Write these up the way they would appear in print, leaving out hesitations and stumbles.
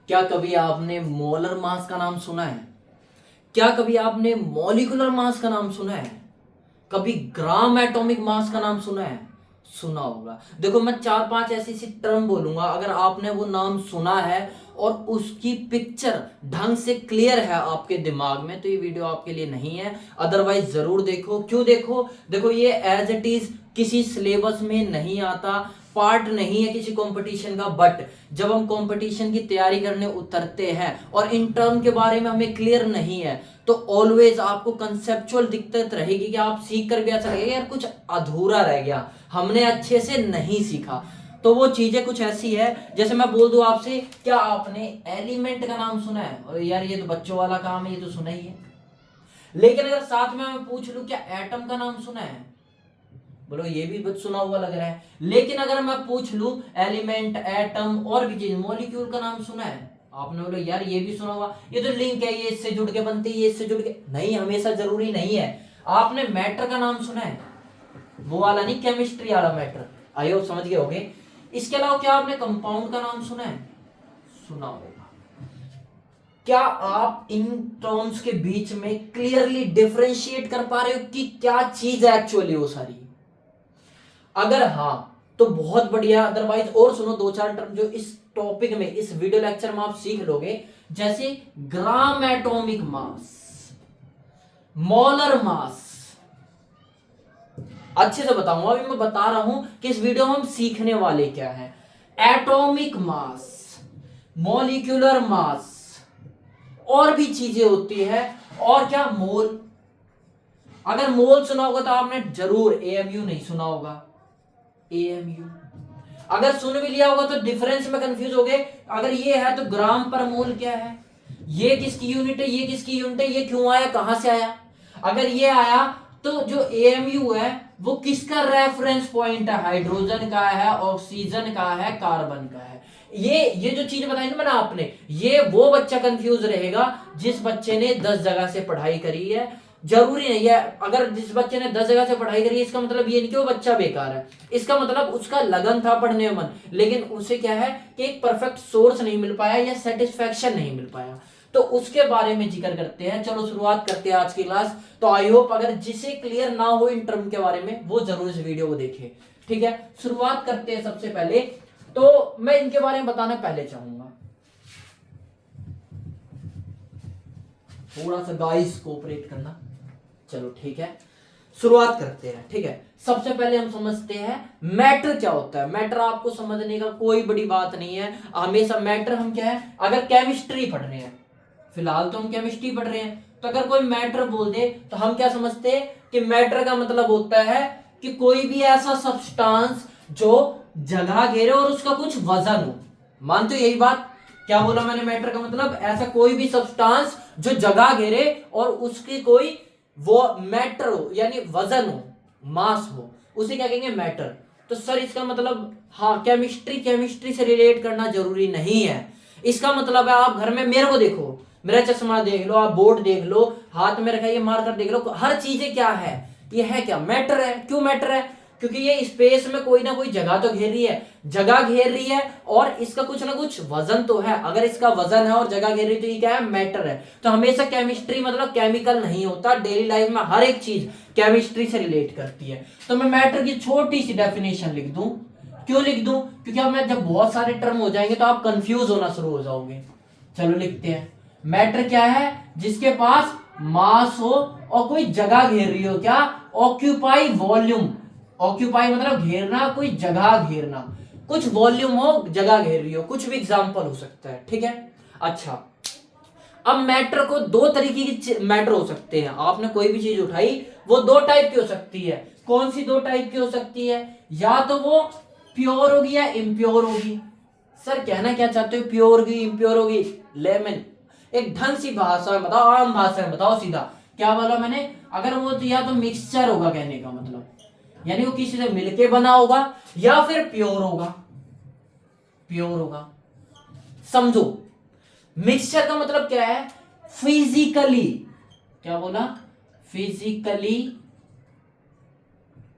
क्या कभी आपने मोलर मास का नाम सुना है? क्या कभी आपने मॉलिक्यूलर मास का नाम सुना है? कभी ग्राम एटॉमिक मास का नाम सुना है? सुना होगा। देखो मैं चार पांच ऐसी सी टर्म बोलूंगा, अगर आपने वो नाम सुना है और उसकी पिक्चर ढंग से क्लियर है आपके दिमाग में, तो ये वीडियो आपके लिए नहीं है। अदरवाइज जरूर देखो। क्यों देखो? देखो ये एज इट इज किसी सिलेबस में नहीं आता, पार्ट नहीं है किसी कंपटीशन का, बट जब हम कंपटीशन की तैयारी करने उतरते हैं और इन टर्म के बारे में हमें क्लियर नहीं है, तो ऑलवेज आपको कंसेप्चुअल दिक्कत रहेगी कि आप सीख कर भी ऐसा लगेगा यार कुछ अधूरा रह गया, हमने अच्छे से नहीं सीखा। तो वो चीजें कुछ ऐसी है, जैसे मैं बोल दूं आपसे, क्या आपने एलिमेंट का नाम सुना है? और यार ये तो बच्चों वाला काम है, ये तो सुना ही है। लेकिन अगर साथ में मैं पूछ लूं क्या एटम का नाम सुना है? बोलो ये भी कुछ सुना हुआ लग रहा है। लेकिन अगर मैं पूछ लूं एलिमेंट, एटम और भी चीज, मॉलिक्यूल का नाम सुना है? आपने बोलो यार ये भी सुना हुआ, ये तो लिंक है, ये इससे जुड़ के बनती है, ये इससे जुड़ के नहीं, हमेशा जरूरी नहीं है। आपने मैटर का नाम सुना है? वो वाला नहीं, केमिस्ट्री वाला मैटर, आई होप समझ गए होगे। इसके अलावा क्या आपने कंपाउंड का नाम सुना है? सुना होगा। क्या आप इन टर्म्स के बीच में क्लियरली डिफरेंशिएट कर पा रहे हो कि क्या चीज है एक्चुअली वो सारी? अगर हाँ तो बहुत बढ़िया, अदरवाइज और सुनो दो चार टर्म जो इस टॉपिक में, इस वीडियो लेक्चर में आप सीख लोगे, जैसे gram atomic mass, molar mass. अच्छे से बताऊंगा, अभी मैं बता रहा हूं कि इस वीडियो में हम सीखने वाले क्या है। एटॉमिक मास, मॉलिक्यूलर मास, और भी चीजें होती है। और क्या? मोल। अगर मोल सुना होगा तो आपने जरूर एएमयू नहीं सुना होगा। एएमयू अगर सुन भी लिया होगा तो डिफरेंस में कंफ्यूज हो गए। अगर ये है तो ग्राम पर मोल क्या है, ये किसकी यूनिट है, ये किसकी यूनिट है, ये क्यों आया, कहां से आया? अगर ये आया तो जो एएमयू है वो किसका रेफरेंस पॉइंट है? हाइड्रोजन का है, ऑक्सीजन का है, कार्बन का है। ये जो चीज बताई ना मैंने आपने, ये वो बच्चा कंफ्यूज रहेगा जिस बच्चे ने 10 जगह से पढ़ाई करी है। जरूरी नहीं है अगर जिस बच्चे ने 10 जगह से पढ़ाई करी है, इसका मतलब ये नहीं कि वो बच्चा बेकार है। इसका मतलब उसका लगन था पढ़ने में मन, लेकिन उसे क्या है कि एक परफेक्ट सोर्स नहीं मिल पाया या सेटिस्फेक्शन नहीं मिल पाया। तो उसके बारे में जिक्र करते हैं। चलो शुरुआत करते हैं आज की क्लास। तो आई होप अगर जिसे क्लियर ना हो इन टर्म के बारे में वो जरूर इस वीडियो को देखे। ठीक है, शुरुआत करते हैं। सबसे पहले तो मैं इनके बारे में बताना पहले चाहूंगा, थोड़ा सा गाइस कोऑपरेट करना। चलो ठीक है, शुरुआत करते हैं। ठीक है, सबसे पहले हम समझते हैं मैटर क्या होता है। मैटर आपको समझने का कोई बड़ी बात नहीं है। हमेशा मैटर हम क्या है, अगर केमिस्ट्री पढ़ रहे हैं, फिलहाल तो हम केमिस्ट्री पढ़ रहे हैं, तो अगर कोई मैटर बोल दे तो हम क्या समझते हैं कि मैटर का मतलब होता है कि कोई भी ऐसा सब्सटेंस जो जगह घेरे और उसका कुछ वजन हो। मानते हो यही बात? क्या बोला मैंने? मैटर का मतलब ऐसा कोई भी सब्सटेंस जो जगह घेरे और उसकी कोई वो मैटर हो, यानी वजन हो, मास हो, उसे क्या कहेंगे? मैटर। तो सर इसका मतलब, हाँ केमिस्ट्री से रिलेट करना जरूरी नहीं है। इसका मतलब है आप घर में मेरे को देखो, मेरा चश्मा देख लो, आप बोर्ड देख लो, हाथ में रखा ये मार कर देख लो, हर चीजें क्या है, ये है क्या? मैटर है। क्यों मैटर है? क्योंकि ये स्पेस में कोई ना कोई जगह तो घेर रही है, जगह घेर रही है और इसका कुछ ना कुछ वजन तो है। अगर इसका वजन है और जगह घेर रही है तो ये क्या है? मैटर है। तो हमेशा केमिस्ट्री मतलब केमिकल नहीं होता, डेली लाइफ में हर एक चीज केमिस्ट्री से रिलेट करती है। तो मैं मैटर की छोटी सी डेफिनेशन लिख दूं। क्यों लिख दूं? क्योंकि अब मैं जब बहुत सारे टर्म हो जाएंगे तो आप कंफ्यूज होना शुरू हो जाओगे। चलो लिखते हैं। मैटर क्या है? जिसके पास मास हो और कोई जगह घेर रही हो। क्या? Occupy volume. ऑक्यूपाई मतलब घेरना, कोई जगह घेरना, कुछ वॉल्यूम हो, जगह घेर रही हो, कुछ भी एग्जांपल हो सकता है। ठीक है, अच्छा अब मैटर को दो तरीके की मैटर हो सकते हैं। आपने कोई भी चीज उठाई वो दो टाइप की हो सकती है। कौन सी दो टाइप की हो सकती है? या तो वो प्योर होगी या इम्प्योर होगी। सर कहना क्या चाहते हो? प्योर होगी, इम्प्योर होगी? लेमन एक ढंग सी भाषा में बताओ, आम भाषा में बताओ सीधा। क्या बोला मैंने? अगर वो तो या तो मिक्सचर होगा, कहने का मतलब यानी वो किसी से मिलके बना होगा, या फिर प्योर होगा। प्योर होगा, समझो। मिक्सचर का मतलब क्या है? फिजिकली, क्या बोला? फिजिकली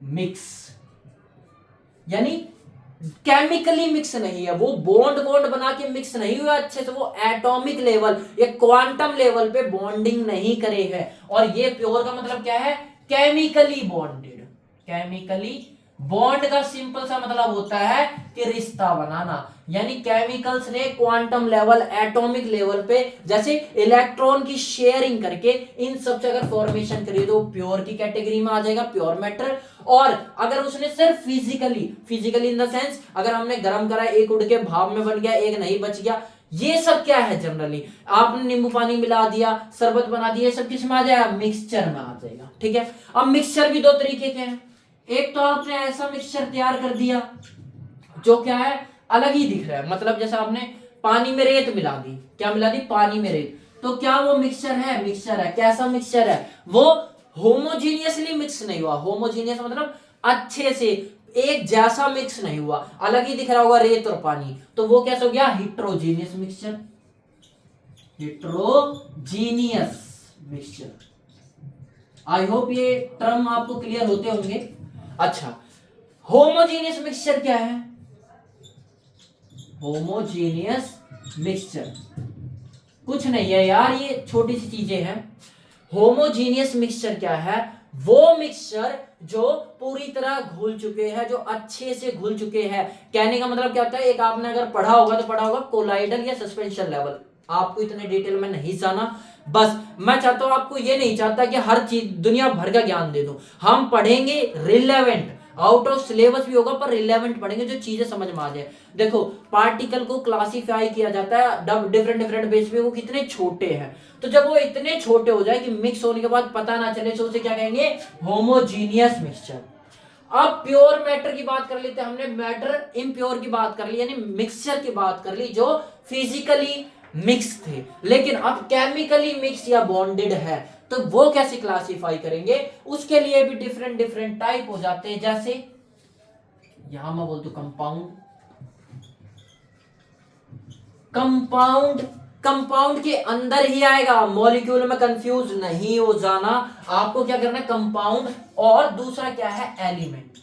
मिक्स, यानी केमिकली मिक्स नहीं है, वो बॉन्ड बॉन्ड बना के मिक्स नहीं हुआ अच्छे से, वो एटॉमिक लेवल या क्वांटम लेवल पे बॉन्डिंग नहीं करे है। और ये प्योर का मतलब क्या है, केमिकली बॉन्डेड। केमिकली बॉन्ड का सिंपल सा मतलब होता है कि रिश्ता बनाना, यानी केमिकल्स ने क्वांटम लेवल एटॉमिक लेवल पे जैसे इलेक्ट्रॉन की शेयरिंग करके इन सब से अगर फॉर्मेशन करी तो प्योर की कैटेगरी में आ जाएगा, प्योर मैटर। और अगर उसने सिर्फ फिजिकली इन द सेंस अगर हमने गर्म करा, एक उड़ के भाप में बन गया, एक नहीं बच गया, ये सब क्या है जनरली, आपने नींबू पानी मिला दिया, शरबत बना दिया, सब किस में आ जाएगा, मिक्सचर में आ जाएगा। ठीक है, अब मिक्सचर भी दो तरीके के हैं। एक तो आपने ऐसा मिक्सचर तैयार कर दिया जो क्या है, अलग ही दिख रहा है, मतलब जैसे आपने पानी में रेत मिला दी, क्या मिला दी, पानी में रेत, तो क्या वो मिक्सचर है, मिक्सचर है। कैसा मिक्सचर है, वो होमोजीनियसली मिक्स नहीं हुआ, होमोजीनियस मतलब अच्छे से एक जैसा मिक्स नहीं हुआ, अलग ही दिख रहा होगा रेत और पानी, तो वो कैसा हो गया, heterogeneous mixture. Heterogeneous mixture, I hope ये टर्म आपको क्लियर होते होंगे। अच्छा, होमोजीनियस मिक्सचर क्या है, होमोजीनियस मिक्सचर कुछ नहीं है यार, ये छोटी सी चीजें हैं। होमोजीनियस मिक्सचर क्या है, वो मिक्सचर जो पूरी तरह घुल चुके हैं, जो अच्छे से घुल चुके हैं। कहने का मतलब क्या होता है, एक आपने अगर पढ़ा होगा तो पढ़ा होगा कोलाइडल या सस्पेंशन लेवल, आपको इतने डिटेल में नहीं जाना, बस मैं चाहता हूं आपको ये नहीं चाहता कि हर चीज दुनिया भर का ज्ञान दे दूं, हम पढ़ेंगे रिलेवेंट, आउट ऑफ सिलेबस भी होगा पर रिलेवेंट पढ़ेंगे, जो चीजें समझ में आ जाए। देखो पार्टिकल को क्लासिफाई किया जाता है डिफरेंट डिफरेंट बेस पे, वो कितने छोटे हैं, तो जब वो इतने छोटे हो जाए कि मिक्स होने के बाद पता ना चले, तो उसे क्या कहेंगे, होमोजीनियस मिक्सचर। अब प्योर मैटर की बात कर लेते हैं हमने, मैटर इम्प्योर की बात कर ली, यानी मिक्सचर की बात कर ली जो फिजिकली मिक्स थे, लेकिन अब केमिकली मिक्स या बॉन्डेड है, तो वो कैसे क्लासिफाई करेंगे, उसके लिए भी डिफरेंट डिफरेंट टाइप हो जाते हैं। जैसे यहां मैं बोलता हूं कंपाउंड, कंपाउंड कंपाउंड के अंदर ही आएगा, मॉलिक्यूल में कंफ्यूज नहीं हो जाना, आपको क्या करना है, कंपाउंड, और दूसरा क्या है, एलिमेंट।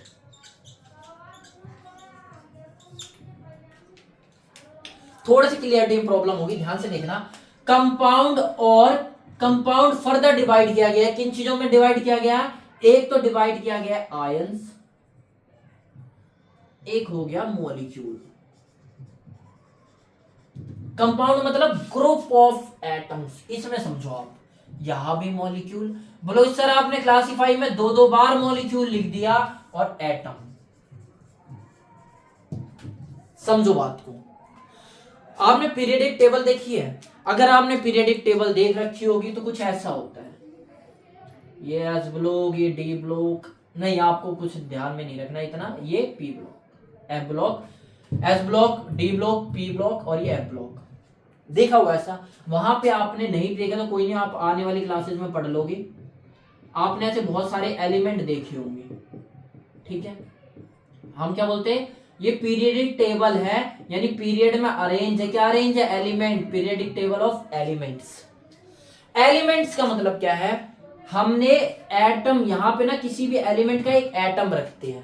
थोड़ी सी क्लियरिटी में प्रॉब्लम होगी, ध्यान से देखना। कंपाउंड और कंपाउंड फर्दर डिवाइड किया गया, किन चीजों में डिवाइड किया गया, एक तो डिवाइड किया गया आयंस, एक हो गया मॉलिक्यूल। कंपाउंड मतलब ग्रुप ऑफ एटम्स, इसमें समझो आप, यहां भी मॉलिक्यूल, बोलो सर आपने क्लासिफाई में दो दो बार मॉलिक्यूल लिख दिया और एटम, समझो बात को। आपने पीरियडिक टेबल देखी है, अगर आपने पीरियडिक टेबल देख रखी होगी तो कुछ ऐसा होता है, ये एस ब्लॉक, ये डी ब्लॉक, नहीं आपको कुछ ध्यान में नहीं रखना इतना, ये P block, F block, S block, D block, P block और ये एफ ब्लॉक, देखा हुआ ऐसा। वहां पे आपने नहीं देखा तो कोई नहीं, आप आने वाली क्लासेस में पढ़ लोगे, आपने ऐसे बहुत सारे एलिमेंट देखे होंगे। ठीक है, हम क्या बोलते हैं, ये पीरियडिक टेबल है, यानी पीरियड में अरेंज है, क्या अरेंज है, element, periodic table of elements. Elements का मतलब क्या है, हमने एटम, यहां पे ना किसी भी एलिमेंट का एक एटम रखते हैं।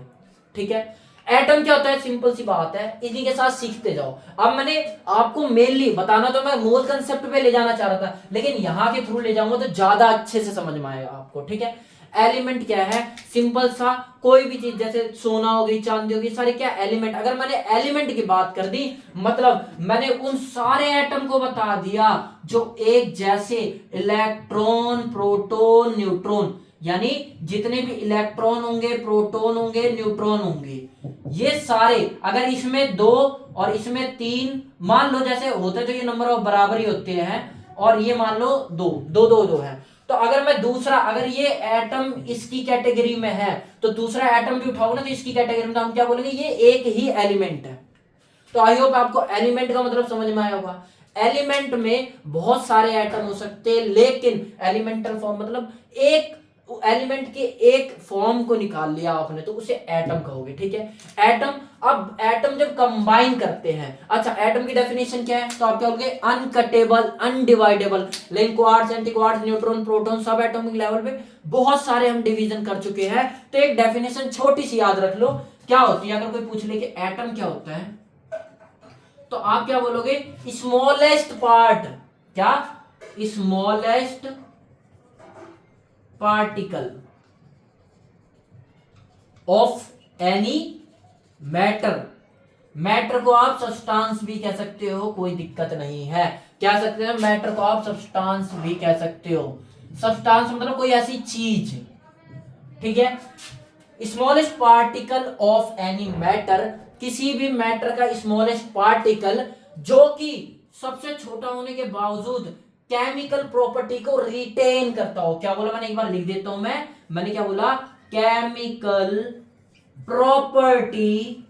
ठीक है, एटम क्या होता है, सिंपल सी बात है, इसी के साथ सीखते जाओ। अब मैंने आपको मेनली बताना, तो मैं मूल कंसेप्ट पे ले जाना चाह रहा था, लेकिन यहां के थ्रू ले जाऊंगा तो ज्यादा अच्छे से समझ में आएगा आपको। ठीक है, एलिमेंट क्या है, सिंपल सा, कोई भी चीज, जैसे सोना हो गई, चांदी होगी, सारे क्या एलिमेंट। अगर मैंने एलिमेंट की बात कर दी, मतलब मैंने उन सारे एटम को बता दिया जो एक जैसे, इलेक्ट्रॉन, प्रोटॉन, न्यूट्रॉन, यानी जितने भी इलेक्ट्रॉन होंगे, प्रोटॉन होंगे, न्यूट्रॉन होंगे, ये सारे, अगर इसमें दो और इसमें तीन, मान लो जैसे होते तो ये नंबर ऑफ बराबर ही होते हैं, और ये मान लो दो दो दो दो है, तो अगर मैं दूसरा, अगर ये एटम इसकी कैटेगरी में है तो दूसरा एटम भी उठाओ ना तो इसकी कैटेगरी में, तो हम क्या बोलेंगे, ये एक ही एलिमेंट है। तो आई होप आपको एलिमेंट का मतलब समझ में आया होगा। एलिमेंट में बहुत सारे एटम हो सकते हैं, लेकिन एलिमेंटल फॉर्म मतलब एक एलिमेंट के एक फॉर्म को निकाल लिया आपने तो उसे एटम कहोगे। ठीक है, एटम, अब एटम जब कंबाइन करते हैं, अच्छा एटम की डेफिनेशन क्या है, तो आप क्या बोलोगे, अनकटेबल, अनडिवाइडेबल, लेकिन क्वार्ट्ज, एंटीक्वार्ट्ज, न्यूट्रॉन, प्रोटॉन, सब एटॉमिक लेवल पे बहुत सारे हम डिवीजन कर चुके हैं। तो एक डेफिनेशन छोटी सी याद रख लो, क्या होती है? अगर कोई पूछ ले कि एटम क्या होता है, तो आप क्या बोलोगे? Smallest part. क्या? Smallest particle of any matter. Matter को आप सब्सटेंस भी कह सकते हो, कोई दिक्कत नहीं है। क्या सकते हैं? मैटर को आप सब्सटेंस भी कह सकते हो। सब्सटेंस मतलब कोई ऐसी चीज, ठीक है। Smallest particle of any matter, किसी भी मैटर का स्मॉलेस्ट पार्टिकल जो कि सबसे छोटा होने के बावजूद केमिकल प्रॉपर्टी को रिटेन करता हो। क्या बोला मैंने? एक बार लिख देता हूं मैंने क्या बोला? केमिकल प्रॉपर्टी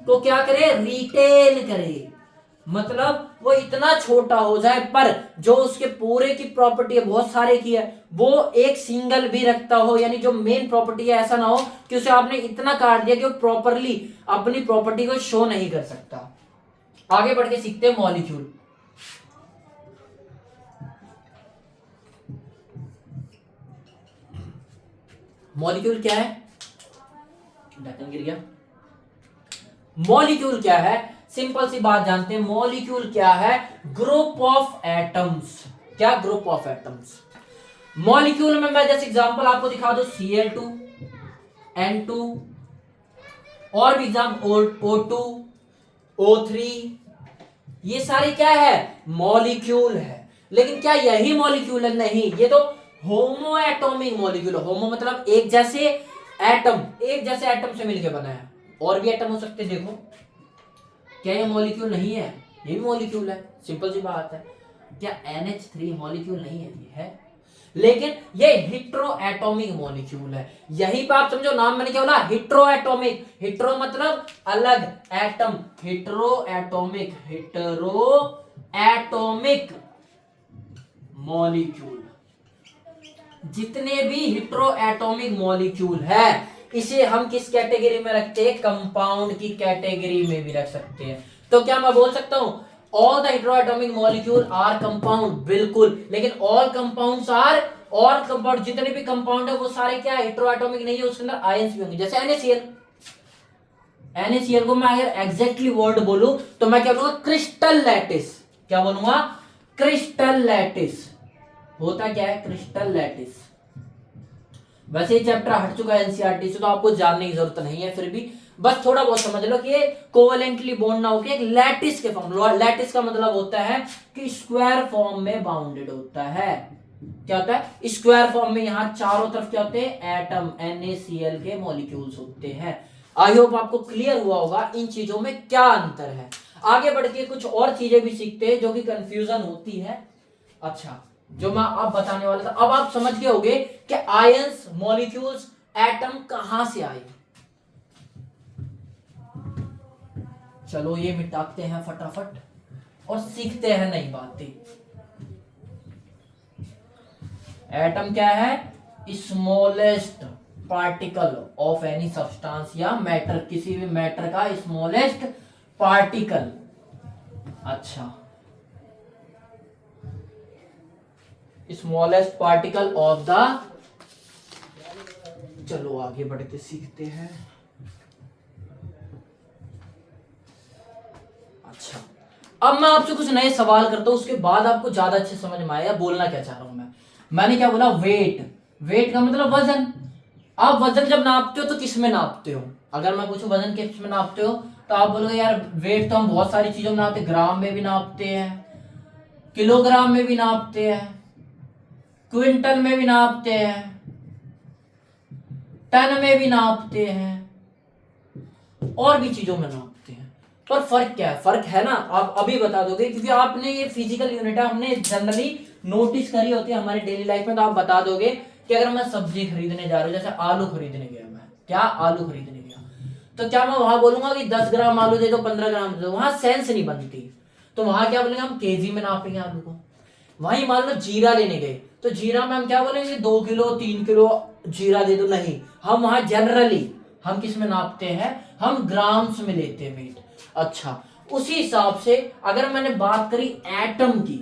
को क्या करे? रिटेन करे। मतलब वो इतना छोटा हो जाए पर जो उसके पूरे की प्रॉपर्टी है, बहुत सारे की है, वो एक सिंगल भी रखता हो, यानी जो मेन प्रॉपर्टी है ऐसा ना हो कि उसे आपने इतना काट दिया कि वो प्रॉपरली अपनी प्रॉपर्टी को शो नहीं कर सकता। आगे बढ़ के सीखते हैं मॉलिक्यूल। मॉलिक्यूल क्या है? ढक्कन गिर गया। मॉलिक्यूल क्या है? सिंपल सी बात जानते हैं। मॉलिक्यूल क्या है? Group of atoms. क्या? Group of atoms. मॉलिक्यूल में मैं जैसे एग्जांपल आपको दिखा दो, Cl2, N2, और भी एग्जांपल O2, O3, ये सारे क्या है? मॉलिक्यूल है। लेकिन क्या यही मॉलिक्यूल है? नहीं, ये तो होमो एटॉमिक मॉलिक्यूल है। होमो मतलब एक जैसे एटम, एक जैसे एटम से मिलकर बना है। और भी एटम हो सकते हैं, देखो। क्या ये मॉलिक्यूल नहीं है? ये भी मॉलिक्यूल है, सिंपल सी बात है। क्या NH3 मॉलिक्यूल नहीं है? ये है, लेकिन ये हिट्रो एटॉमिक मॉलिक्यूल है। यही पे आप समझो, नाम मैंने क्या बोला? Hetero atomic. हिट्रो मतलब अलग, atom, hetero atomic, hetero atomic molecule. जितने भी हिट्रो एटॉमिक मॉलिक्यूल है, इसे हम किस कैटेगरी में रखते हैं? कंपाउंड की कैटेगरी में भी रख सकते हैं। तो क्या मैं बोल सकता हूं all the heteroatomic molecule are compound? बिल्कुल, लेकिन all compounds are, all compound जितने भी कंपाउंड है वो सारे क्या है? हेटेरोएटॉमिक नहीं है, उसके अंदर आयंस भी होंगे। जैसे NaCl, NaCl को मैं अगर एग्जैक्टली वर्ड बोलूं तो मैं क्या बोलूंगा? Crystal lattice. क्या बोलूंगा? Crystal lattice. होता क्या है? Crystal lattice. वैसे ये चैप्टर हट चुका है एनसीईआरटी से, तो आपको जानने की जरूरत नहीं है, फिर भी बस थोड़ा बहुत समझ लो कि ये कोवेलेंटली बॉन्ड ना होकर एक लैटिस के फॉर्म। लैटिस का मतलब होता है कि स्क्वायर फॉर्म में बाउंडेड होता है। क्या होता है? स्क्वायर फॉर्म में। यहां चारों तरफ क्या होते हैं? एटम, NaCl के मॉलिक्यूल्स होते हैं। आई होप आपको क्लियर हुआ होगा इन चीजों में क्या अंतर है। आगे बढ़ के कुछ और चीजें भी सीखते हैं जो कि कंफ्यूजन होती है। अच्छा, जो मैं अब बताने वाला था, अब आप समझ गए होंगे कि आयंस, मॉलिक्यूल्स, एटम कहां से आए। चलो ये मिटाते हैं फटाफट और सीखते हैं नई बातें। एटम क्या है? Smallest particle of any substance या मैटर, किसी भी मैटर का स्मॉलेस्ट पार्टिकल। अच्छा, स्मॉलेस्ट पार्टिकल ऑफ द, चलो आगे बढ़ के सीखते हैं। अच्छा, अब मैं आपसे कुछ नए सवाल करता हूं, उसके बाद आपको ज्यादा अच्छे समझ में आएगा बोलना क्या चाह रहा हूं मैं। मैंने क्या बोला? वेट। वेट का मतलब वजन। आप वजन जब नापते हो तो किस में नापते हो? अगर मैं पूछूं वजन किस में नापते हो, तो आप बोलोगे यार वेट तो हम बहुत सारी चीजों में नापते हैं। ग्राम में भी नापते हैं, किलोग्राम में भी नापते हैं, क्विंटल में भी नापते हैं, टन में भी नापते हैं, और भी चीजों में नापते हैं। पर फर्क क्या है? फर्क है ना, आप अभी बता दोगे क्योंकि आपने ये फिजिकल यूनिट है, हमने जनरली नोटिस करी होती है हमारी डेली लाइफ में। तो आप बता दोगे कि अगर मैं सब्जी खरीदने जा रहा हूं, जैसे आलू खरीदने गया मैं, क्या आलू खरीदने गया, तो क्या मैं वहां बोलूंगा कि 10 ग्राम आलू दे दो, 15 ग्राम दे दो? वहां सेंस नहीं बनती। तो वहां क्या बोलेंगे? हम केजी में नापेंगे आलू को। वहीं मान लो जीरा लेने गए, तो जीरा में हम क्या बोलेंगे? 2 किलो 3 किलो जीरा दे दो? नहीं, हम वहां जनरली हम किस में नापते हैं? हम ग्राम्स में लेते हैं वेट। अच्छा, उसी हिसाब से अगर मैंने बात करी एटम की,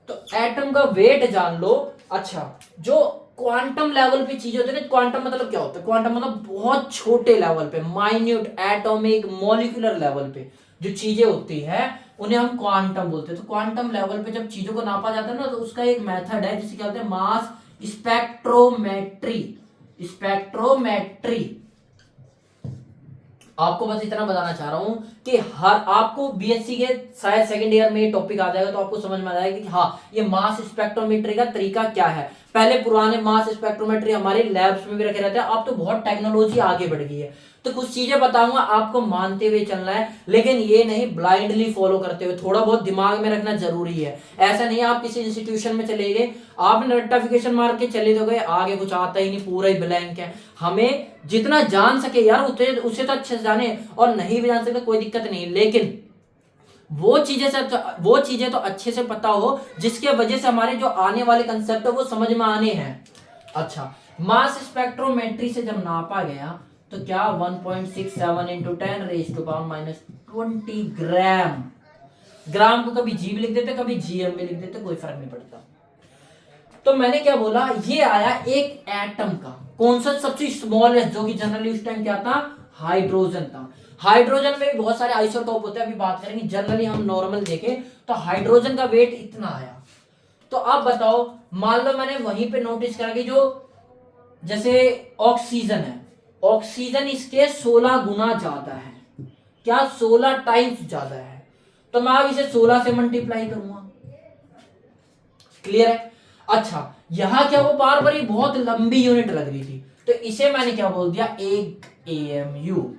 तो एटम का वेट जान लो। अच्छा, जो क्वांटम लेवल पे चीजें होती है ना, क्वांटम मतलब क्या होता है, क्वांटम मतलब बहुत छोटे लेवल पे, माइन्यूट एटॉमिक मॉलिक्यूलर लेवल पे जो चीजें होती है उन्हें हम क्वांटम बोलते हैं। तो क्वांटम लेवल पे जब चीजों को नापा जाता है ना, तो उसका एक मेथड है जिसे क्या बोलते हैं, मास स्पेक्ट्रोमेट्री। स्पेक्ट्रोमेट्री आपको बस इतना बताना चाह रहा हूं कि हर आपको बीएससी के शायद सेकंड ईयर में ये टॉपिक आ जाएगा, तो आपको समझ में आ जाएगा कि हाँ ये मास स्पेक्ट्रोमेट्री का तरीका क्या है। पहले पुराने मास स्पेक्ट्रोमेट्री हमारे लैब्स में भी रखे रहते हैं, अब तो बहुत टेक्नोलॉजी आगे बढ़ गई है। तो कुछ चीजें बताऊंगा, आपको मानते हुए चलना है, लेकिन ये नहीं ब्लाइंडली फॉलो करते हुए, थोड़ा बहुत दिमाग में रखना जरूरी है। ऐसा नहीं आप किसी इंस्टीट्यूशन में चले गए, आपने रट्टाफिकेशन मार के चले तो गए, आगे कुछ आता ही नहीं, पूरा ही ब्लैंक है। हमें जितना जान सके यार उसे तो अच्छे से जाने, और नहीं भी जान सकते कोई दिक्कत नहीं, लेकिन वो चीजें तो अच्छे से पता हो जिसके वजह से हमारे जो आने वाले कंसेप्ट है वो समझ में आने हैं। अच्छा, मास स्पेक्ट्रोमेट्री से जब नापा गया तो क्या 1.67 इंटू 10⁻⁻20 ग्राम। ग्राम को कभी जी भी लिख देते, कभी जीएम भी लिख देते, कोई फर्क नहीं पड़ता। तो मैंने क्या बोला, ये आया एक एटम का, कौन सा सबसे स्मॉलेस्ट, जो कि जनरली उस टाइम क्या था, हाइड्रोजन था। हाइड्रोजन में भी बहुत सारे आइसोटोप होते हैं, अभी बात करेंगे। जनरली हम नॉर्मल देखें तो हाइड्रोजन का वेट इतना आया। तो अब बताओ, मान लो मैंने वहीं पे नोटिस करा कि जो जैसे ऑक्सीजन है, ऑक्सीजन इसके 16 गुना ज्यादा है, क्या 16 टाइम्स ज्यादा है। तो मैं अब इसे 16 से मल्टीप्लाई करूंगा। क्लियर है। अच्छा, यहां क्या वो बार बार बहुत लंबी यूनिट लग रही थी, तो इसे मैंने क्या बोल दिया, एक एएमयू।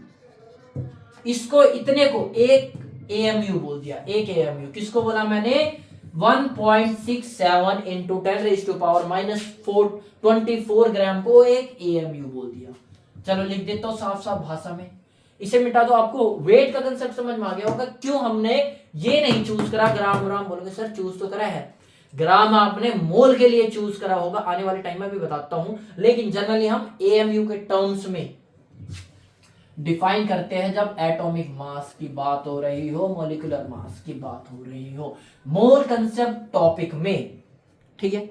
इसको इतने को एक एएमयू बोल दिया, एक एएमयू। किसको बोला मैंने, 1.67 इंटू 10⁻⁻⁴24 ग्राम को एक एएमयू बोल दिया। चलो लिख देता हूं साफ साफ भाषा में, इसे मिटा दो। आपको वेट का कंसेप्ट समझ में आ गया होगा, क्यों हमने ये नहीं चूज करा, ग्राम ग्राम बोलोगे सर चूज तो करा है, ग्राम आपने मोल के लिए चूज करा होगा, आने वाले टाइम में भी बताता हूं, लेकिन जनरली हम एएमयू के टर्म्स में डिफाइन करते हैं जब एटॉमिक मास की बात हो रही हो, मॉलिक्यूलर मास की बात हो रही हो, मोल कंसेप्ट टॉपिक में। ठीक है,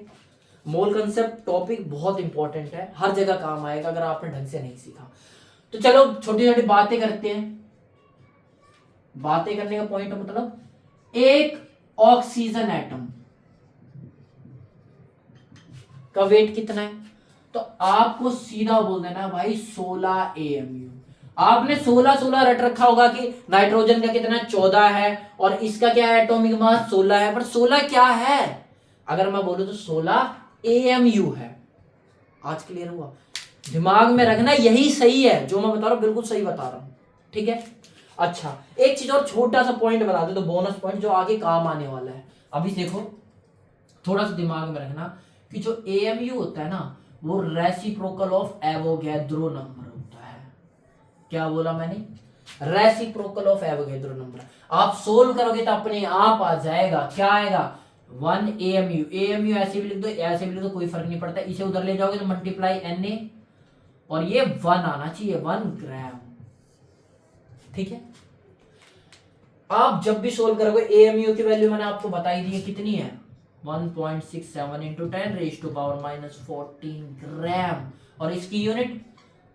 मोल कंसेप्ट टॉपिक बहुत इंपॉर्टेंट है, हर जगह काम आएगा अगर आपने ढंग से नहीं सीखा। तो चलो छोटी छोटी बातें करते हैं। बातें करने का पॉइंट मतलब, एक ऑक्सीजन एटम का वेट कितना है, तो आपको सीधा बोल देना भाई 16 एएमयू। आपने 16 रट रखा होगा कि नाइट्रोजन का कितना 14 है और इसका क्या है, एटॉमिक मास 16 है, पर 16 क्या है, अगर मैं बोलूं तो 16 एएमयू है। आज क्लियर हुआ, दिमाग में रखना, यही सही है जो मैं बता रहा हूं, बिल्कुल सही बता रहा हूं। ठीक है। अच्छा, एक चीज और छोटा सा पॉइंट बता दे, तो बोनस पॉइंट जो आगे काम आने वाला है। अभी देखो, थोड़ा सा दिमाग में रखना कि जो एएमयू होता है ना, वो रेसिप्रोकल ऑफ एवोगैड्रो नंबर होता है। क्या बोला मैंने, रेसिप्रोकल ऑफ एवोगैड्रो नंबर। आप सोल्व करोगे तो अपने आप आ जाएगा, क्या आएगा, 1 एएमयू। एएमयू ऐसे भी लिख दो, ऐसे भी लिख दो, कोई फर्क नहीं पड़ता। इसे उधर ले जाओगे तो मल्टीप्लाई Na, और ये 1 आना चाहिए, 1 ग्राम। ठीक है, आप जब भी सोल्व करोगे, एएमयू की वैल्यू मैंने आपको बताई दी है, कितनी है, 1.67 इंटू 10⁻14 ग्राम, और इसकी यूनिट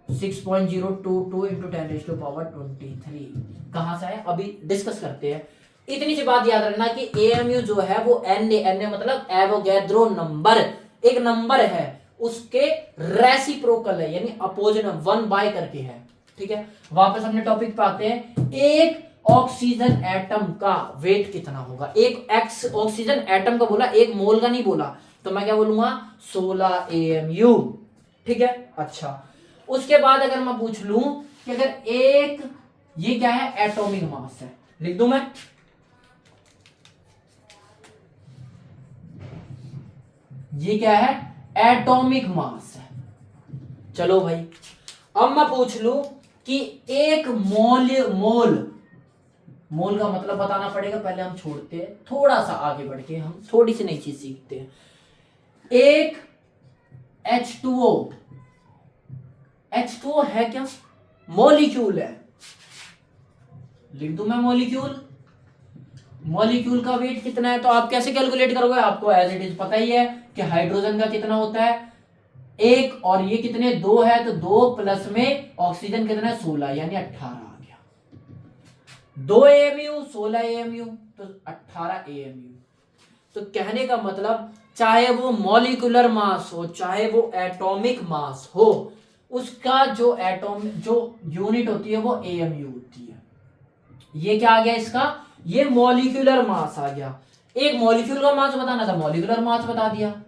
6.022 इंटू 10⁻23। कहां से आया, अभी डिस्कस करते हैं। इतनी सी बात याद रखना कि एएमयू जो है वो Na मतलब एवोगैड्रो नंबर, एक नंबर है, उसके रेसिप्रोकल है, यानी अपोजिट 1 बाय करके है। ठीक है, वापस अपने टॉपिक पे आते हैं। एक ऑक्सीजन एटम का वेट कितना होगा, एक एक्स ऑक्सीजन एटम का बोला, एक मोल का नहीं बोला, तो मैं क्या बोलूंगा, 16 एएमयू। ठीक है। अच्छा, उसके बाद अगर मैं पूछ लूं कि अगर एक, ये क्या है, एटॉमिक मास है, लिख दूं मैं, ये क्या है, एटॉमिक मास है। चलो भाई, अब मैं पूछ लूं कि एक मोल का मतलब बताना पड़ेगा, पहले हम छोड़ते हैं, थोड़ा सा आगे बढ़ के हम थोड़ी सी नई चीज सीखते हैं। एक H2O, H2O है क्या, मॉलिक्यूल है, लिख दूं मैं मॉलिक्यूल। मॉलिक्यूल का वेट कितना है, तो आप कैसे कैलकुलेट करोगे, आपको एज इट इज पता ही है कि हाइड्रोजन का कितना होता है, एक और ये कितने 2 है, तो 2 प्लस में ऑक्सीजन कितना है 16 यानी 18 आ गया। 2 AMU 16 AMU तो 18 AMU। तो कहने का मतलब चाहे वो मॉलिक्यूलर मास हो चाहे वो एटॉमिक मास हो, उसका जो यूनिट होती है वो AMU होती है। ये क्या आ गया इसका, ये मॉलिक्यूलर मास आ गया। एक मॉलिक्यूल का मास बताना था, मॉलिक्यूलर मास बता दिया,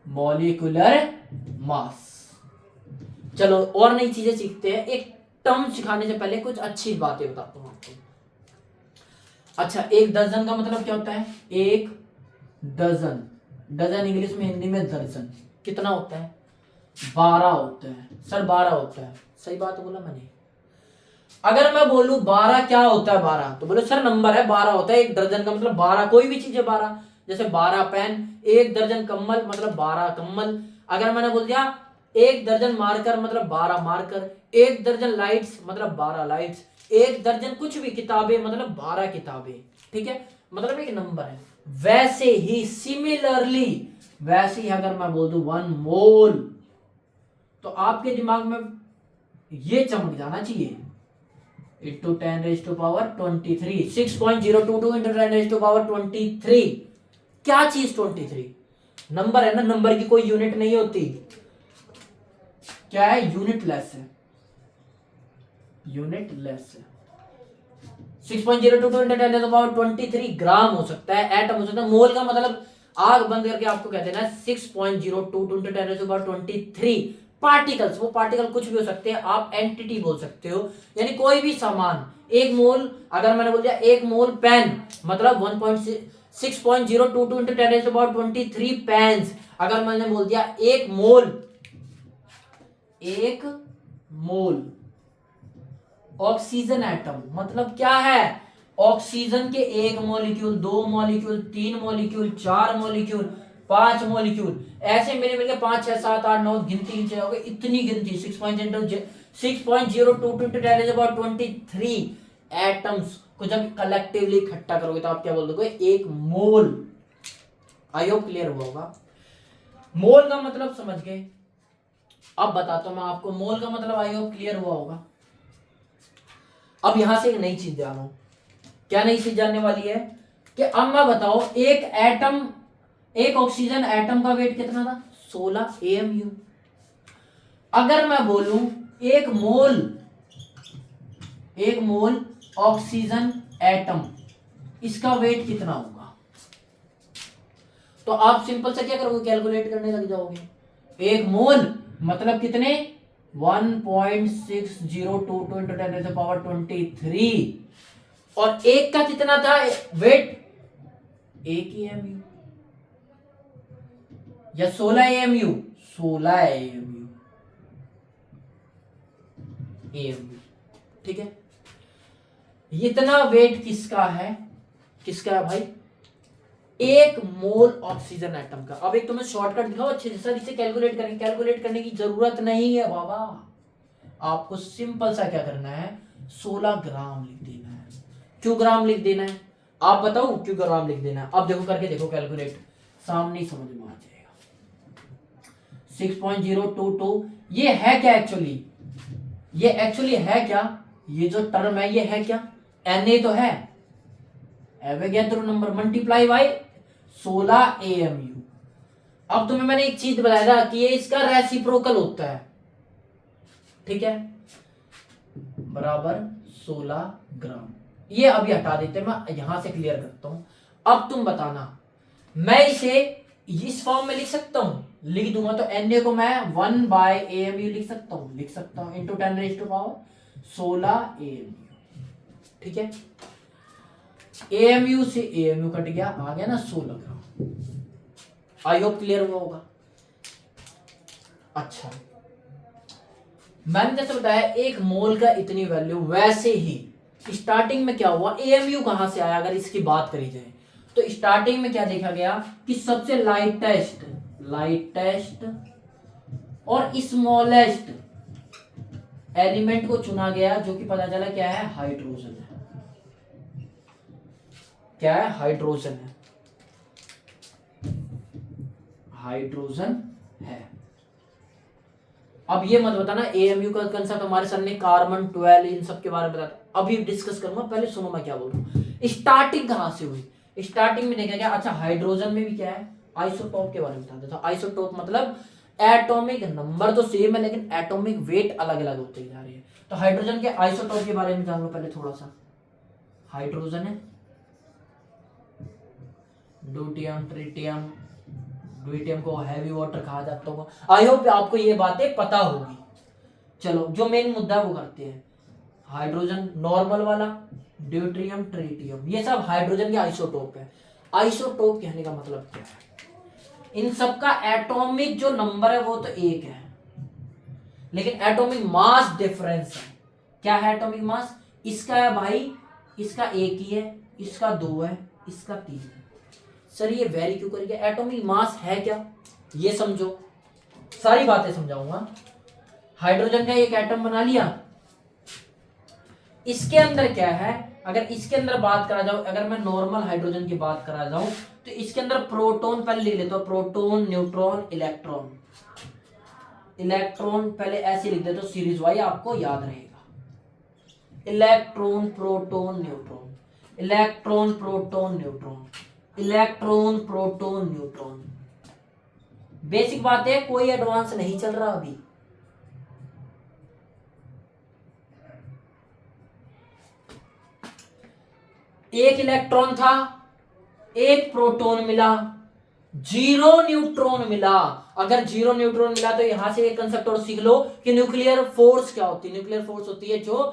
मॉलिक्यूलर मास। चलो और नई चीजें सीखते हैं। एक टर्म सिखाने से पहले कुछ अच्छी बातें बताता हूं आपको। अच्छा, एक दर्जन का मतलब क्या होता है, एक डजन, डजन इंग्लिश में हिंदी में दर्जन, कितना होता है 12 होता है। सर 12 होता है, सही बात बोला मैंने। अगर मैं बोलूं 12 क्या होता है 12, तो बोलो सर नंबर है 12 होता है। एक दर्जन का मतलब 12, कोई भी चीज है 12, जैसे 12 पेन, एक दर्जन कम्बल मतलब 12 कम्बल। अगर मैंने बोल दिया एक दर्जन मार्कर मतलब 12 मार्कर, एक दर्जन लाइट्स मतलब 12 लाइट्स, एक दर्जन कुछ भी किताबें मतलब 12 किताबें। ठीक है, मतलब एक नंबर है। वैसे ही सिमिलरली, वैसे ही अगर मैं बोल दूं 1 मोल, तो आपके दिमाग में ये चमक जाना चाहिए, into 10 raised to power 23, 6.022 into 10 raised to power 23। क्या चीज 23 नंबर है ना, नंबर की कोई यूनिट नहीं होती। क्या है, यूनिट लेस है, यूनिट लेस है। 6.022 into 10 raised to power 23 ग्राम हो सकता है, एटम हो सकता है। मोल का मतलब आग बंद करके आपको कह देना है 6.022 into 10 raised to power 23 particles. वो पार्टिकल कुछ भी हो सकते हैं, आप एंटिटी बोल सकते हो, यानी कोई भी सामान। एक मोल, अगर मैंने बोल दिया एक मोल पेन मतलब 6.022 into 10 raised to power 23 pence. अगर मैंने बोल दिया एक मोल, एक मोल ऑक्सीजन एटम मतलब क्या है, ऑक्सीजन के एक molecule, 2 molecule, 3 molecule, 4 molecule, 5 molecule, ऐसे मिले मिलके 5 6 7 8 9 गिनती जाओगे, इतनी गिनती 6.022 एटम्स को जब कलेक्टिवली इकट्ठा करोगे तो आप क्या बोल दोगे, एक मोल। आई होप क्लियर हुआ होगा। मोल का मतलब समझ गए। अब बताता हूं मैं आपको, मोल का मतलब आई होप क्लियर हुआ होगा। अब यहां से एक नई चीज जानो। क्या नई चीज जानने वाली है कि अब मैं बताओ, एक एटम, एक ऑक्सीजन एटम का वेट कितना था 16 AMU। अगर मैं बोलूं एक मोल, एक मोल ऑक्सीजन एटम, इसका वेट कितना होगा, तो आप सिंपल से क्या करोगे, कैलकुलेट करने लग जाओगे। एक मोल मतलब कितने 1.602 into 10 raised to power 23, और एक का कितना था वेट, 1 AMU या 16 AMU, 16 AMU, ठीक है। इतना वेट किसका है, किसका है भाई, एक मोल ऑक्सीजन एटम का। अब एक तुम्हें शॉर्टकट दिखाओ अच्छे से, सर इसे कैलकुलेट करेंगे, कैलकुलेट करने की जरूरत नहीं है बाबा, आपको सिंपल सा क्या करना है, 16 ग्राम लिख देना है। क्यों ग्राम लिख देना है, आप बताओ क्यों ग्राम लिख देना है। अब देखो करके देखो कैलकुलेट, सामने समझ में आ जाएगा। 6.022 ये है क्या एक्चुअली, ये एक्चुअली है क्या, ये जो टर्म है ये है क्या, Na तो है, Avogadro number multiply by 16 AMU। अब तुम्हें मैंने एक चीज बताया था कि ये इसका रेसिप्रोकल होता है, ठीक है, बराबर 16 ग्राम। ये अभी हटा देते हैं, मैं यहां से क्लियर करता हूं। अब तुम बताना, मैं इसे इस फॉर्म में लिख सकता हूं, लिख दूंगा तो Na को मैं 1/AMU लिख सकता हूं, लिख सकता हूं into 10 raise to power 16 AMU, ठीक है। AMU से AMU कट गया, आ गया ना 16 ग्राम। आई होप क्लियर हुआ होगा। अच्छा, मैंने जैसे बताया एक मोल का इतनी वैल्यू, वैसे ही स्टार्टिंग में क्या हुआ, AMU कहां से आया अगर इसकी बात करी जाए तो स्टार्टिंग में क्या देखा गया कि सबसे लाइटेस्ट और स्मॉलेस्ट एलिमेंट को चुना गया, जो कि पता चला क्या है, हाइड्रोजन है। क्या है, हाइड्रोजन है, हाइड्रोजन है। अब ये मत बताना एएमयू का कंसेप्ट हमारे सर ने कार्बन 12 इन सब के बारे में बताया, अभी डिस्कस करूंगा, पहले सुनो मैं क्या बोल रहा हूँ। स्टार्टिंग कहां से हुई, स्टार्टिंग में देखा गया, अच्छा हाइड्रोजन में भी क्या है, आइसोटोप के बारे में बता देता हूं। आइसोटोप मतलब एटॉमिक नंबर तो सेम है लेकिन एटॉमिक वेट अलग अलग होते जा रहे हैं। तो हाइड्रोजन के आइसोटोप के बारे में जान लो पहले थोड़ा सा। हाइड्रोजन है ड्यूटियम, ट्रिटियम, ड्यूटियम को हैवी वाटर कहा जाता होगा। आई होप आपको ये बातें पता होगी। चलो जो मेन मुद्दा है वो करते हैं। हाइड्रोजन नॉर्मल वाला, ड्यूट्रियम, ट्रिटियम, ये सब हाइड्रोजन के आइसोटोप है। आइसोटोप कहने का मतलब क्या है, इन सब का एटॉमिक जो नंबर है वो तो एक है लेकिन एटॉमिक मास डिफरेंस है। क्या है एटॉमिक मास, इसका है भाई, इसका एक ही है, इसका दो है, इसका तीन है। सर ये वेरी क्यों करेंगे, एटॉमिक मास है क्या, ये समझो, सारी बातें समझाऊंगा। हाइड्रोजन का एक एटम बना लिया, इसके अंदर क्या है, अगर इसके अंदर बात करा जाओ, अगर मैं नॉर्मल हाइड्रोजन की बात करा जाऊं तो इसके अंदर प्रोटॉन पहले लिख लेता हूं, प्रोटॉन, न्यूट्रॉन, इलेक्ट्रॉन। इलेक्ट्रॉन पहले ऐसे लिख देता हूं सीरीज वाइज, आपको याद रहेगा। Electron, proton, neutron, electron, proton, neutron, electron, proton, neutron. Basic बात है, कोई एडवांस नहीं चल रहा अभी। एक इलेक्ट्रॉन था, एक प्रोटॉन मिला, 0 न्यूट्रॉन मिला। अगर 0 न्यूट्रॉन मिला तो यहां से एक कंसेप्ट और सीख लो कि न्यूक्लियर फोर्स क्या होती है। न्यूक्लियर फोर्स होती है जो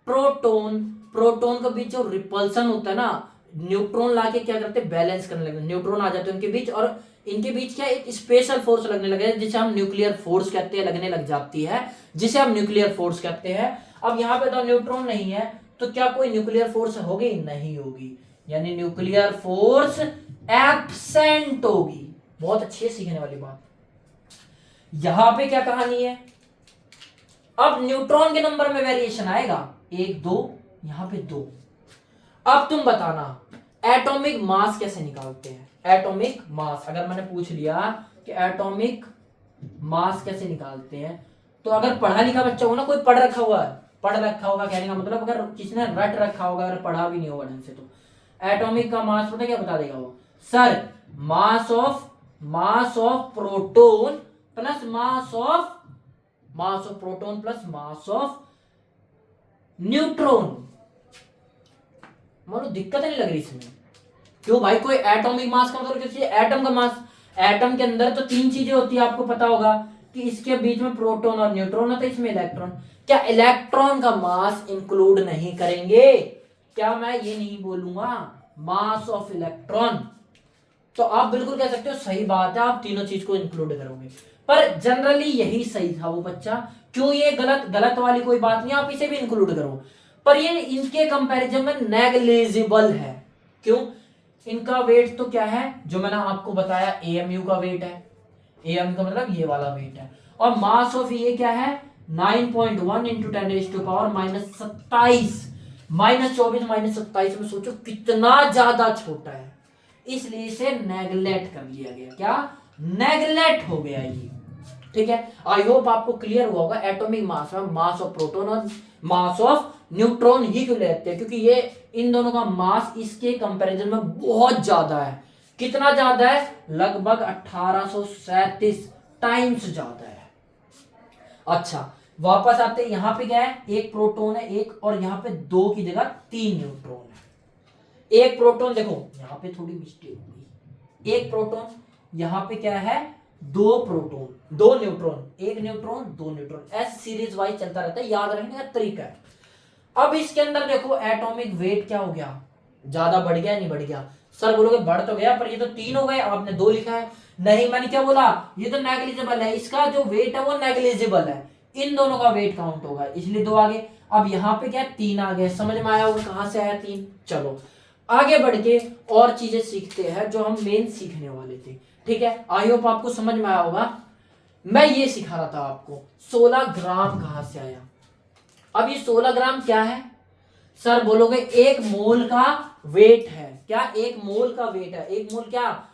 प्रोटॉन के बीच जो रिपल्सन होता है ना, न्यूट्रॉन लाके क्या करते हैं, बैलेंस करने लगते हैं, न्यूट्रॉन आ जाते हैं उनके बीच और इनके बीच क्या एक स्पेशल फोर्स लगने लगे जिसे हम न्यूक्लियर फोर्स कहते हैं, लगने लग जाती है जिसे हम न्यूक्लियर फोर्स कहते हैं। अब यहाँ पे तो न्यूट्रॉन नहीं है तो क्या कोई न्यूक्लियर फोर्स होगी, नहीं होगी, यानी न्यूक्लियर फोर्स एब्सेंट होगी। बहुत अच्छी है, सीखने वाली बात। यहां पे क्या कहानी है, अब न्यूट्रॉन के नंबर में वेरिएशन आएगा, 1 2, यहां पे 2। अब तुम बताना एटॉमिक मास कैसे निकालते हैं। एटॉमिक मास अगर मैंने पूछ लिया कि एटॉमिक मास कैसे निकालते हैं, तो अगर पढ़ा लिखा बच्चा हो ना, कोई पढ़ रखा हुआ है, पढ़ रखा होगा कहने का मतलब अगर किसी ने रट रखा होगा, अगर पढ़ा भी नहीं होगा ढंग से, तो एटॉमिक का मास पता क्या बता देगा वो, sir mass of proton plus mass of proton plus mass of neutron. मानो दिक्कत नहीं लग रही इसमें, क्यों भाई, कोई एटॉमिक मास का मतलब किसी एटम का मास। एटम के अंदर तो 3 चीजें होती है, आपको पता होगा कि इसके बीच में प्रोटॉन और न्यूट्रॉन होता है, इसमें इलेक्ट्रॉन। क्या इलेक्ट्रॉन का मास इंक्लूड नहीं करेंगे, क्या मैं ये नहीं बोलूंगा मास ऑफ इलेक्ट्रॉन, तो आप बिल्कुल कह सकते हो सही बात है, आप तीनों चीज को इंक्लूड करोगे। पर जनरली यही सही था वो बच्चा, क्यों ये गलत वाली कोई बात नहीं, आप इसे भी इंक्लूड करो, पर ये इनके कंपैरिजन में नेग्लिजिबल है। क्यों, इनका वेट तो क्या है, जो मैंने आपको बताया एएमयू का वेट है, एएम का मतलब ये वाला वेट है, और मास ऑफ ये क्या है 9.1 इंटू 10⁻⁻27 -24 -27 में सोचो कितना ज्यादा छोटा है, इसलिए इसे नेगलेक्ट कर लिया गया। क्या नेगलेक्ट हो गया ये, ठीक है। आई होप आपको क्लियर हुआ होगा। एटॉमिक मास में मास ऑफ प्रोटॉन और मास ऑफ न्यूट्रॉन ही क्यों लेते हैं, क्योंकि ये इन दोनों का मास इसके कंपैरिजन में बहुत ज्यादा है। कितना ज्यादा है, लगभग 1837 टाइम्स ज्यादा है। अच्छा वापस आते हैं, यहां पे क्या है, एक प्रोटॉन है एक, और यहां पे 2 की जगह 3 न्यूट्रॉन है। एक प्रोटॉन, देखो यहां पे थोड़ी मिस्टेक हुई, एक प्रोटॉन, यहां पे क्या है 2 प्रोटॉन 2 न्यूट्रॉन, 1 न्यूट्रॉन 2 न्यूट्रॉन, ऐसे सीरीज वाइज चलता रहता है, याद रखने का तरीका है। अब इसके अंदर देखो एटॉमिक वेट क्या हो गया, ज्यादा बढ़ गया नहीं बढ़ गया, सर बोलोगे बढ़ तो गया, पर ये तो 3 हो गए, आपने 2 लिखा है। नहीं, मैंने क्या बोला, ये तो नेग्लिजिबल है, इसका जो वेट है वो नेग्लिजिबल है, इन दोनों का वेट काउंट होगा, इसलिए 2 आगे। अब यहाँ पे क्या 3 आ गए, समझ में आया होगा कहां से आया 3। चलो आगे बढ़ के और चीजें सीखते हैं जो हम मेन सीखने वाले थे, ठीक है। आई होप आपको समझ में आया होगा। मैं ये सिखा रहा था आपको 16 ग्राम कहां से आया। अब ये 16 ग्राम क्या है, सर बोलोगे 1 मोल का वेट है। क्या 1 मोल का वेट है, 1 मोल क्या,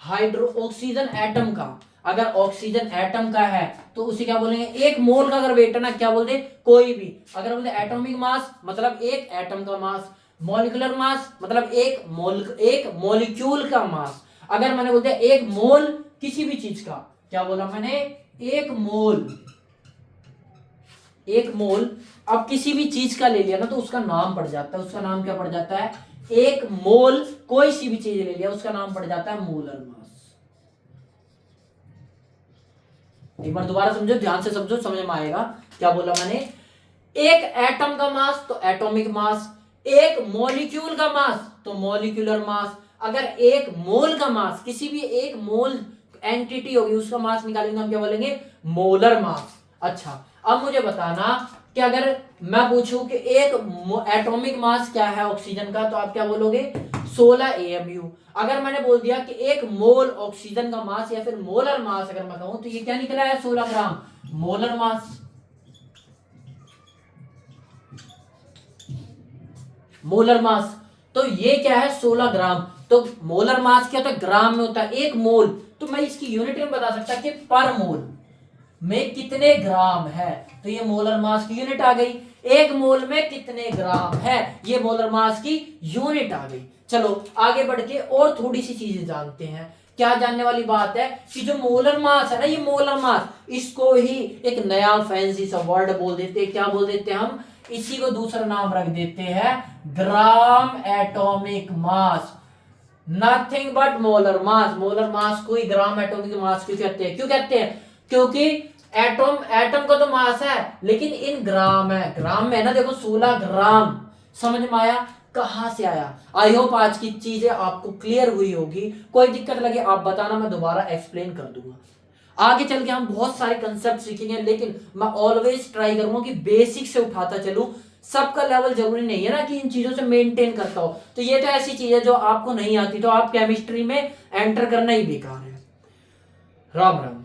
हाइड्रो ऑक्सीजन एटम का। अगर ऑक्सीजन एटम का है तो उसे क्या बोलेंगे, एक मोल का अगर वेट है ना, क्या बोलते, कोई भी। अगर बोलते एटॉमिक मास मतलब एक एटम का मास, मॉलिक्यूलर मास मतलब एक मॉलिक्यूल का मास। अगर मैंने बोलते एक मोल किसी भी चीज का, क्या बोला मैंने, एक मोल अब किसी भी चीज का ले लिया ना तो उसका नाम पड़ जाता है, उसका नाम क्या पड़ जाता है, एक मोल कोई सी भी चीज ले लिया उसका नाम पड़ जाता है मोलर मास। एक बार दोबारा समझो, ध्यान से समझो, समझ में आएगा। क्या बोला मैंने, एक एटम का मास तो एटॉमिक मास, एक मॉलिक्यूल का मास तो मॉलिक्यूलर मास। अगर एक मोल का मास, किसी भी एक मोल एंटिटी होगी उसका मास निकालेंगे हम क्या बोलेंगे, मोलर मास। अच्छा अब मुझे बताना कि अगर मैं पूछूं कि एक एटॉमिक मास क्या है ऑक्सीजन का, तो आप क्या बोलोगे, 16 AMU। अगर मैंने बोल दिया कि एक मोल ऑक्सीजन का मास या फिर मोलर मास अगर मैं कहूं तो ये क्या निकला है, 16 ग्राम मोलर मास। मोलर मास तो ये क्या है, 16 ग्राम। तो मोलर मास क्या होता है, ग्राम में होता है। एक मोल तो मैं इसकी यूनिट में बता सकता कि पर मोल में कितने ग्राम है, तो ये मोलर मास की यूनिट आ गई। एक मोल में कितने ग्राम है, ये मोलर मास की यूनिट आ गई। चलो आगे बढ़ के और थोड़ी सी चीजें जानते हैं। क्या जानने वाली बात है कि जो मोलर मास है ना, ये मोलर मास, इसको ही एक नया फैंसी सा वर्ड बोल देते हैं। क्या बोल देते हैं हम, इसी को दूसरा नाम रख देते हैं gram atomic mass. Nothing but molar mass. Molar mass को ही ग्राम एटॉमिक मास क्यों कहते हैं, क्यों कहते हैं, क्योंकि एटम का तो मास है लेकिन इन ग्राम है, ग्राम में है ना, देखो 16 ग्राम। समझ में आया कहां से आया। आई होप आज की चीजें आपको क्लियर हुई होगी। कोई दिक्कत लगे आप बताना, मैं दोबारा एक्सप्लेन कर दूंगा। आगे चल के हम बहुत सारे कंसेप्ट सीखेंगे, लेकिन मैं ऑलवेज ट्राई करूंगा कि बेसिक से उठाता चलूं। सबका लेवल जरूरी नहीं है ना कि इन चीजों से मेंटेन करता हो। तो ये तो ऐसी चीज है जो आपको नहीं आती तो आप केमिस्ट्री में एंटर करना ही बेकार है। राम राम।